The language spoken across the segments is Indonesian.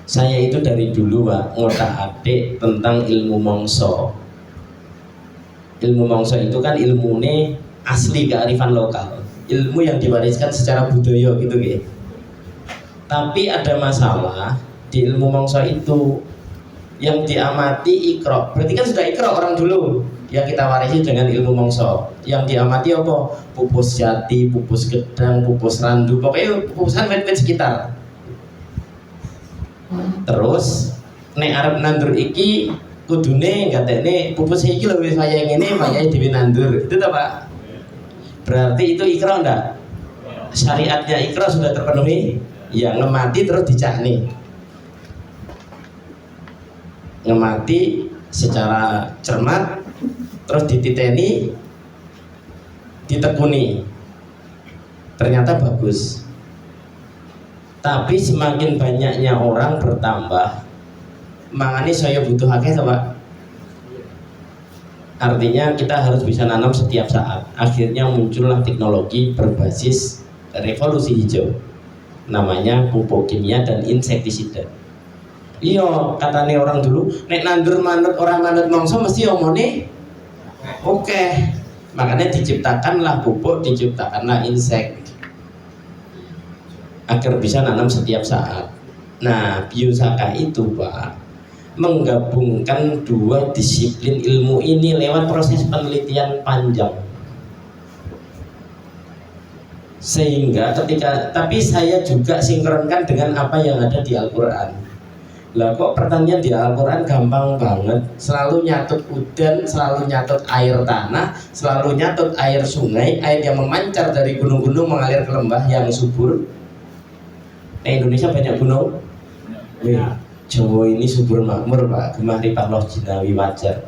Saya itu dari dulu Pak ngotak-atik tentang ilmu mongso. Ilmu mongso itu kan ilmune asli kearifan lokal, ilmu yang diwariskan secara budaya gitu ya. Tapi ada masalah di ilmu mongso itu yang diamati ikro. Berarti kan sudah ikro orang dulu yang kita warisi dengan ilmu mongso. Yang diamati apa? Pupus jati, pupus gedang, pupus randu, pokoknya pupusan wit-wit sekitar. Terus nek arep nandur iki kudune gatekne pupus iki lho wis kaya ngene wayahe dhewe nandur. Itu ta, Pak? Berarti itu ikra enggak? Syariatnya ikra sudah terpenuhi? Ya, ngemati terus dicakni. Ngemati secara cermat terus dititeni, ditekuni. Ternyata bagus. Tapi semakin banyaknya orang bertambah, mangane saya butuh akeh to, Pak. Artinya kita harus bisa nanam setiap saat. Akhirnya muncullah teknologi berbasis revolusi hijau. Namanya pupuk kimia dan insektisida. Iya, katanya orang dulu, nek nandur manut orang manut mongso mesti omone oke. Makanya diciptakanlah pupuk, diciptakanlah insek agar bisa nanam setiap saat. Nah, biosaka itu Pak menggabungkan dua disiplin ilmu ini lewat proses penelitian panjang. Sehingga ketika, tapi saya juga sinkronkan dengan apa yang ada di Al-Quran. Lah kok pertanian di Al-Quran gampang banget, selalu nyatut udan, selalu nyatut air tanah, selalu nyatut air sungai, air yang memancar dari gunung-gunung mengalir ke lembah yang subur. Indonesia banyak gunung. Jawa ini subur makmur Pak, gemah ripah loh jinawi wajar.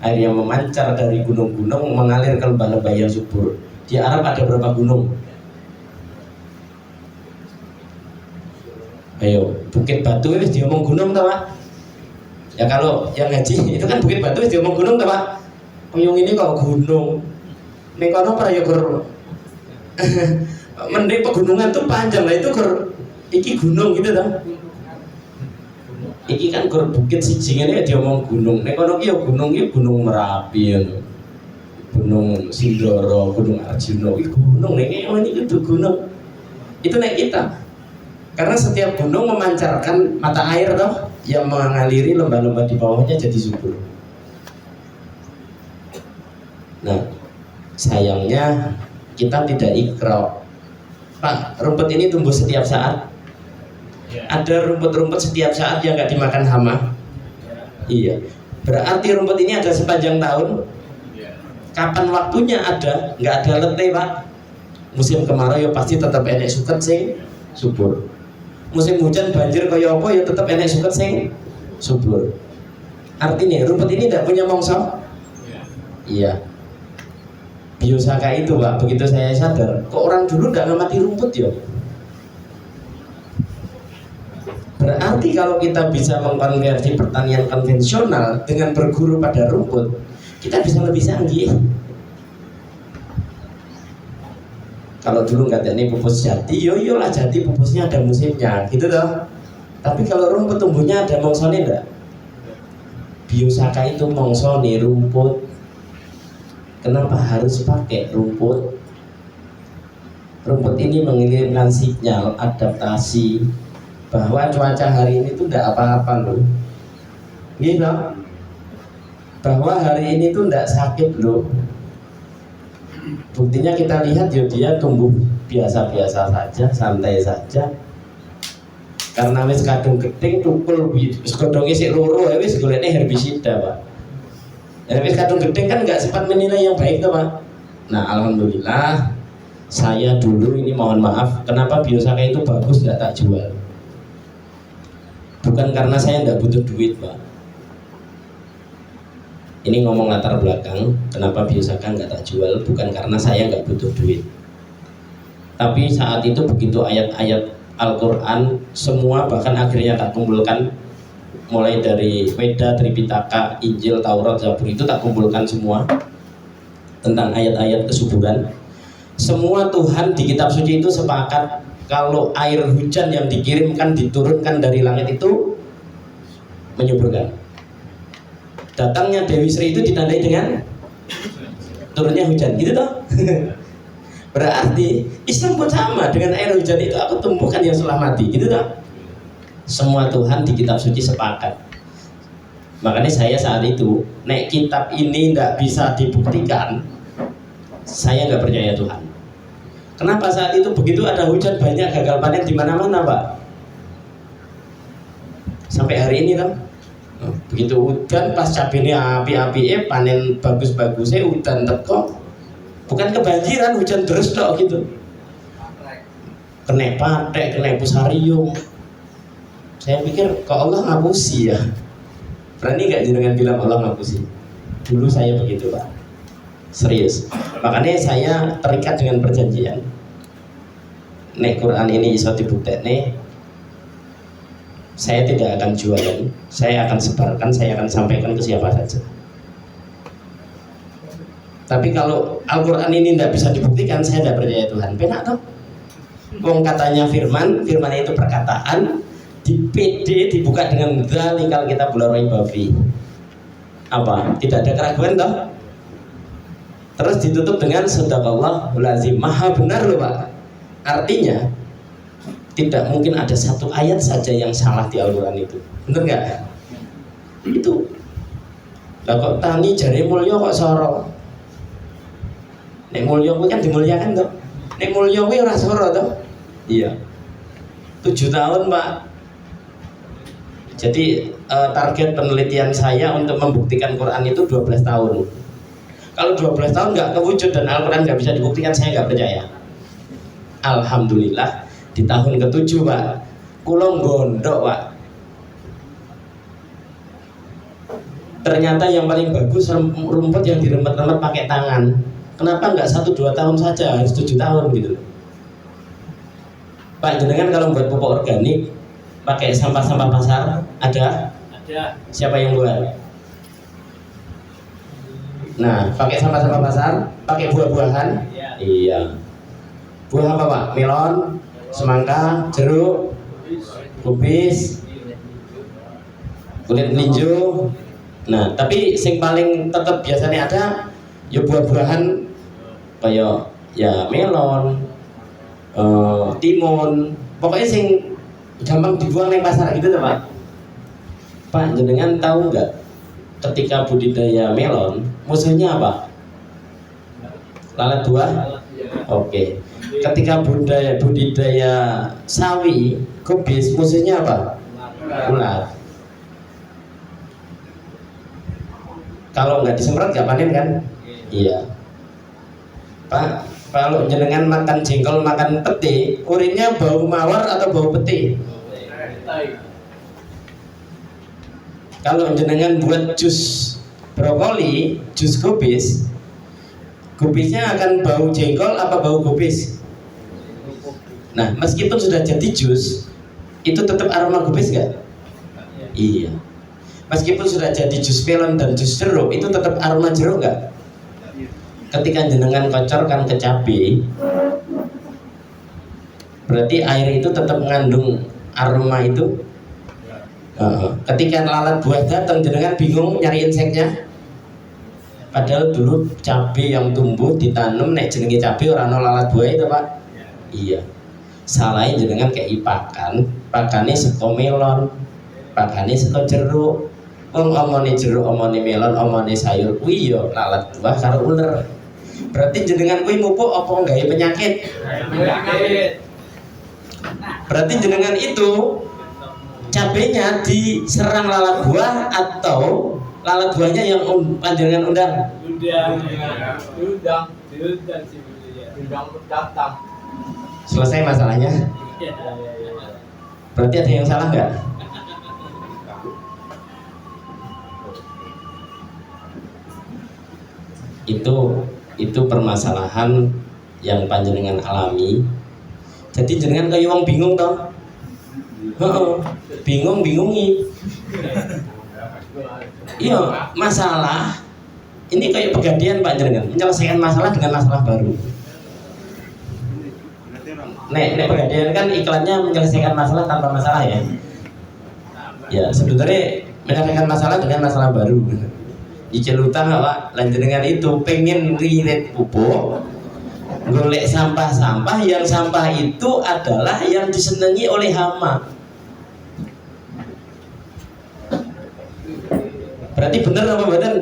Air yang memancar dari gunung-gunung mengalir ke lembah-lembah yang subur. Di Arab ada berapa gunung? Ayo, Bukit Batu itu diomong gunung tau Pak? Ya kalau yang ngaji itu kan Bukit Batu itu diomong gunung tau Pak? Yang ini kok gunung? Ning kono prayogur. Mending pegunungan tuh panjang lah itu iki gunung gitu dah. Iki kan bukit siji ngene diomong gunung. Nek kono ki ya gunung Merapi ya. Gunung Sindoro, Gunung Arjuna, iki gunung nek ini itu gunung. Itu nek kita. Karena setiap gunung memancarkan mata air toh yang mengaliri lembah-lembah di bawahnya jadi subur. Nah, sayangnya kita tidak ikra. Pak, rumput ini tumbuh setiap saat. Ada rumput-rumput setiap saat yang nggak dimakan hama. Iya. Berarti rumput ini ada sepanjang tahun. Kapan waktunya ada? Nggak ada letih Pak. Musim kemarau ya pasti tetap enek suket sing subur. Musim hujan banjir kaya apa ya tetap enek suket sing subur. Artinya rumput ini tidak punya mongso. Iya. Biosaka itu Pak, begitu saya sadar, kok orang dulu nggak ngamati rumput ya? Berarti kalau kita bisa mengkonversi pertanian konvensional dengan berguru pada rumput, kita bisa lebih canggih. Kalau dulu nggak ada nih pupus jati, yolah jati pupusnya ada musimnya, gitu toh. Tapi kalau rumput tumbuhnya ada mongsone enggak? Biosaka itu mongsone rumput. Kenapa harus pakai rumput? Rumput ini mengirimkan sinyal adaptasi bahwa cuaca hari ini tuh tidak apa-apa loh. Gitu. Bahwa hari ini tuh tidak sakit loh. Buktinya kita lihat ya dia tumbuh biasa-biasa saja, santai saja. Karena wis kadung gedeng tukul wis godhonge sik loro wis golekne herbisida, Pak. Wis kadung gedeng kan nggak sempat menilai yang baik tuh Pak. Nah alhamdulillah saya dulu ini mohon maaf kenapa biosaka itu bagus nggak tak jual. Bukan karena saya nggak butuh duit Pak. Ini ngomong latar belakang kenapa biosaka nggak tak jual bukan karena saya nggak butuh duit. Tapi saat itu begitu ayat-ayat Al-Quran semua bahkan akhirnya tak kumpulkan. Mulai dari Weda, Tripitaka, Injil, Taurat, Zabur itu tak kumpulkan semua tentang ayat-ayat kesuburan. Semua Tuhan di kitab suci itu sepakat kalau air hujan yang dikirimkan diturunkan dari langit itu menyuburkan. Datangnya Dewi Sri itu ditandai dengan turunnya hujan, gitu toh. Berarti Islam pun sama, dengan air hujan itu aku tumbuhkan yang setelah mati, gitu toh. Semua Tuhan di kitab suci sepakat. Makanya saya saat itu, nek kitab ini tidak bisa dibuktikan, saya nggak percaya Tuhan. Kenapa saat itu begitu ada hujan banyak gagal panen di mana-mana, Pak? Sampai hari ini kan, begitu hujan pas cabenya api-api, panen bagus-bagusnya hujan teko, bukan kebanjiran, hujan terus dok gitu. Kena patek, kena pusarium. Saya pikir kok Allah ngapusi ya. Berani nggak jenengan bilang Allah ngapusi? Dulu saya begitu, Pak. Serius. Makanya saya terikat dengan perjanjian. Nek Quran ini iso dibuktekne, saya tidak akan jualan, saya akan sebarkan, saya akan sampaikan ke siapa saja. Tapi kalau Al-Quran ini tidak bisa dibuktikan, saya tidak percaya Tuhan. Penak toh? Wong katanya firman itu perkataan, di PD dibuka dengan dzalikal kitabul la raiba fi. Apa? Tidak ada keraguan toh? Terus ditutup dengan sadaqallahul azim, maha benar loh Pak. Artinya tidak mungkin ada satu ayat saja yang salah di Al-Quran itu, bener nggak? Itu lah kok tani jari mulya kok soro. Nek mulya kuwi kan dimuliakan toh. Nek mulya kuwi ora soro toh. Iya. 7 tahun, Pak. Jadi target penelitian saya untuk membuktikan Quran itu 12 tahun. Kalau 12 tahun nggak kewujud dan Al-Quran nggak bisa dibuktikan, saya nggak percaya. Alhamdulillah di tahun ke-7, Pak, kula gondok, Pak. Ternyata yang paling bagus rumput yang diremet-remet pakai tangan. Kenapa nggak 1-2 tahun saja, harus 7 tahun gitu? Pak, jenengan kalau buat pupuk organik pakai sampah-sampah pasar ada? Ada. Siapa yang buat? Nah, pakai sampah-sampah pasar, pakai buah-buahan? Iya. Buah apa, Pak? Melon, semangka, jeruk, kubis, kulit melinjo. Nah, tapi yang paling tetap biasanya ada ya buah-buahan kayak ya melon, timun, pokoknya sing gampang dibuang di pasar gitu tuh, Pak. Pak, jenengan tahu nggak ketika budidaya melon musuhnya apa? Lalat buah. Oke. Ketika budidaya sawi, kubis, musuhnya apa? Ulat. Kalau nggak disemprot nggak panen kan? Iya. Pak, kalau jenengan makan jengkol, makan pete, urinnya bau mawar atau bau pete? Kalau jenengan buat jus brokoli, jus kubis, kubisnya akan bau jengkol apa bau kubis? Nah, meskipun sudah jadi jus, itu tetap aroma kubis nggak? Iya. Meskipun sudah jadi jus melon dan jus jeruk, itu tetap aroma jeruk nggak? Ketika jenengan kocorkan ke cabai, berarti air itu tetap mengandung aroma itu. Ketika lalat buah datang, jenengan bingung nyari inseknya. Padahal dulu cabai yang tumbuh ditanam nek jenenge cabai ora ana lalat buah itu, Pak. Iya. Salahin jenengan kayak pakane saka melon, pakane saka jeruk. Wong omone jeruk, omone melon, omone sayur kuwi ya lalat buah karo uler. Berarti jenengan kuwi mupuk apa nggawe penyakit? Penyakit. Berarti jenengan itu cabenya diserang lalat buah atau lalat buahnya yang panjenengan undang? Undang datang. Selesai masalahnya. Berarti ada yang salah nggak? Itu permasalahan yang panjenengan alami. Jadi jenengan kayak wong bingung toh? Bingungi. Iya, masalah ini kayak pegadian Pak jenengan, menyelesaikan masalah dengan masalah baru. nek Pegadaian kan iklannya menyelesaikan masalah tanpa masalah ya. Ya sebetulnya menyelesaikan masalah dengan masalah baru. Di celutang awak lanjenengan itu pengen ngirit pupuk, golek sampah-sampah yang sampah itu adalah yang disenangi oleh hama. Berarti benar apa badan?